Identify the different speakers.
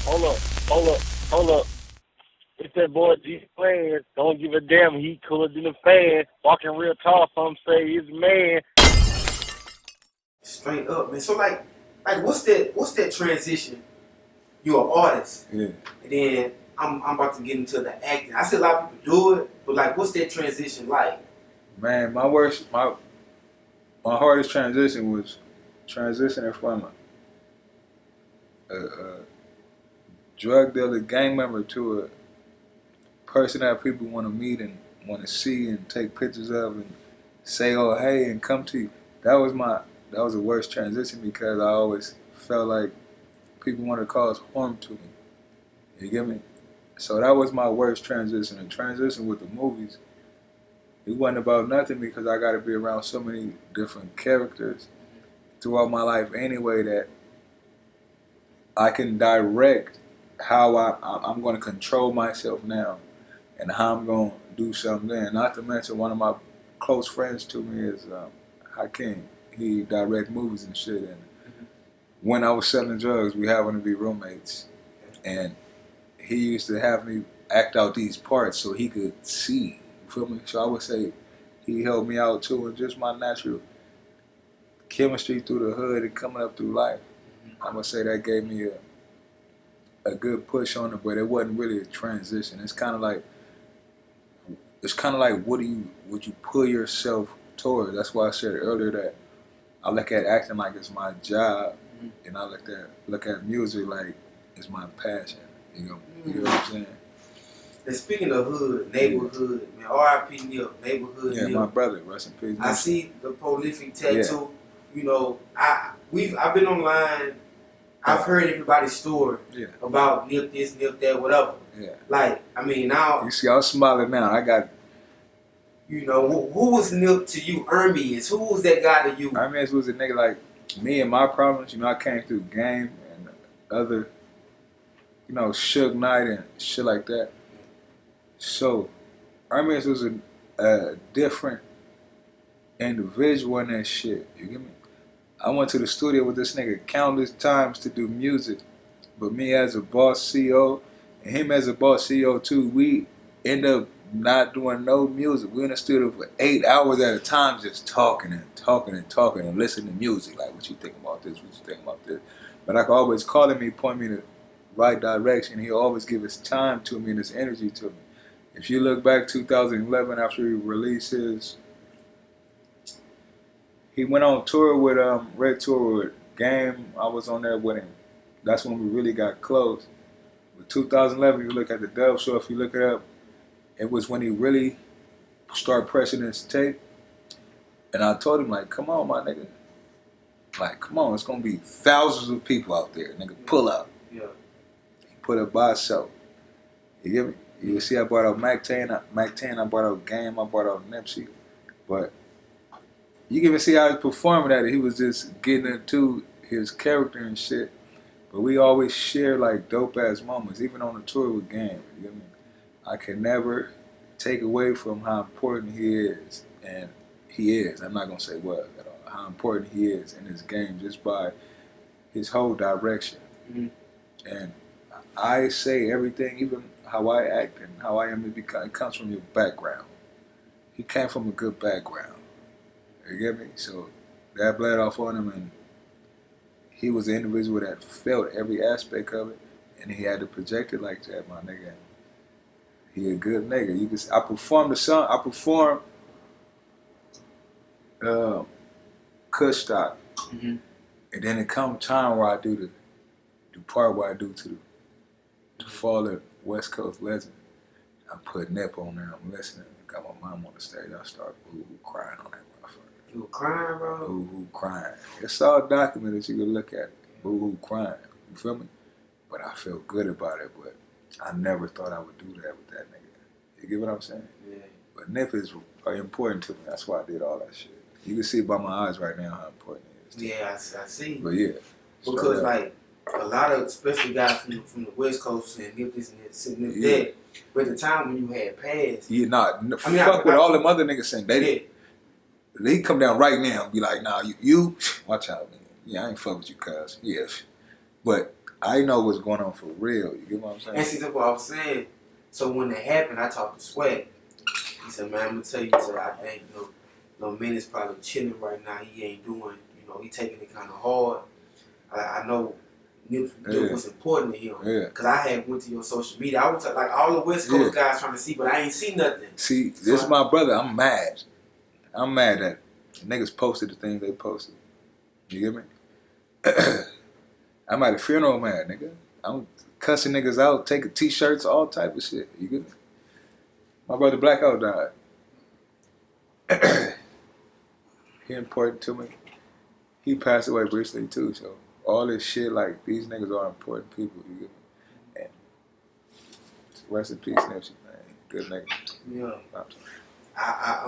Speaker 1: Hold up, hold up, hold up. It's that boy G Planz. Don't give a damn. He cooler than a fan. Walking real tall. Some say he's a man.
Speaker 2: Straight up, man. So like what's that transition? You're an artist,
Speaker 3: Yeah.
Speaker 2: and then I'm about to get into the acting. I see a lot of people do it, but like, what's that transition like?
Speaker 3: Man, my hardest transition was transitioning from a drug dealer, gang member to a person that people want to meet and want to see and take pictures of and say, "Oh, hey," and come to you. That was the worst transition because I always felt like people want to cause harm to me. You get me? So that was my worst transition. The transition with the movies, it wasn't about nothing because I got to be around so many different characters throughout my life anyway that I can direct how I'm going to control myself now and how I'm going to do something then. Not to mention one of my close friends to me is Hakeem. He direct movies and shit. And when I was selling drugs, we happened to be roommates. And he used to have me act out these parts so he could see. You feel me? So I would say he helped me out too, and just my natural chemistry through the hood and coming up through life. I'm gonna say that gave me a good push on it, but it wasn't really a transition. It's kind of like would you pull yourself towards? That's why I said earlier that I look at acting like it's my job, and I look at music like it's my passion. You know what I'm saying?
Speaker 2: And speaking of hood, neighborhood, man, R.I.P. Nip, neighborhood
Speaker 3: Yeah,
Speaker 2: Nip.
Speaker 3: my brother, rest in peace.
Speaker 2: I see the prolific tattoo. You know, I've been online. I've heard everybody's story about Nip this, Nip that, whatever.
Speaker 3: Yeah.
Speaker 2: Like, I mean, now
Speaker 3: you see, I'm smiling now. I got.
Speaker 2: You know, who was Nip to you? Hermes. Who was that guy to you?
Speaker 3: Hermes was a nigga like me and my problems. You know, I came through game and other, Suge Knight and shit like that. So, Hermes was a different individual in that shit. You get me? I went to the studio with this nigga countless times to do music, but me as a boss CEO and him as a boss CEO too, we end up not doing no music. We in the studio for 8 hours at a time, just talking and listening to music. Like, what you think about this? What you think about this? But I could always call him, he point me in the right direction. He'll always give his time to me and his energy to me. If you look back 2011 after he released he went on tour with Red Tour with Game. I was on there with him. That's when we really got close. But 2011, you look at the Dove Show, if you look it up, it was when he really started pressing his tape. And I told him, like, come on, my nigga. Like, come on, it's going to be thousands of people out there. Nigga, pull up.
Speaker 2: Yeah.
Speaker 3: He put up by himself. You get me? You see, I brought out Mac 10, I brought out Game, I brought out Nipsey. But you can even see how he was performing at it. He was just getting into his character and shit. But we always share like dope ass moments, even on the tour with Game. You get me? I can never take away from how important he is. And he is. I'm not going to say was at all. How important he is in this game just by his whole direction.
Speaker 2: Mm-hmm.
Speaker 3: And I say everything, even how I act and how I am, it comes from your background. He came from a good background. You get me? So that bled off on him, and he was an individual that felt every aspect of it, and he had to project it like that, my nigga. He a good nigga. You can. I performed the song. I performed Kush Stock,
Speaker 2: Mm-hmm.
Speaker 3: and then it come time where I do the part where I do to the fallen West Coast legend. I put Nip on there. I'm listening. Got my mom on the stage. I start boo-hoo crying on that motherfucker.
Speaker 2: You were crying, bro?
Speaker 3: Boo-hoo crying. It's all documented. You can look at it. Boo-hoo crying. You feel me? But I feel good about it. But I never thought I would do that with that nigga. You get what I'm saying?
Speaker 2: Yeah.
Speaker 3: But Nip is very important to me. That's why I did all that shit. You can see by my eyes right now how important it is.
Speaker 2: Yeah, I see.
Speaker 3: But yeah.
Speaker 2: Because like a lot of, especially guys from the West Coast and Nip this and Nip that. But at the time when you had passed,
Speaker 3: yeah, fuck what all them other niggas saying. They come down right now and be like, nah, you watch out, man. Yeah, I ain't fuck with you, cuz. Yeah. But I know what's going on for real. You get what I'm saying?
Speaker 2: And see, that's what I was saying. So when that happened, I talked to Sweat. He said, "Man, I'm gonna tell you, he said, I think Menace probably chilling right now. He ain't doing, he taking it kind of hard. I know Nip was important to him.
Speaker 3: Yeah.
Speaker 2: Cause I had went to your social media. I went to like all the West Coast guys trying to see, but I ain't see nothing.
Speaker 3: See, this is my brother. I'm mad. I'm mad that niggas posted the things they posted. You get me? I'm at a funeral, man, nigga. I'm cussing niggas out, taking t-shirts, all type of shit. You get me? My brother Blackout died. He important to me. He passed away recently too, so all this shit, like, these niggas are important people, you get me? And rest in peace, Nipsey, man. Good nigga.
Speaker 2: Yeah. I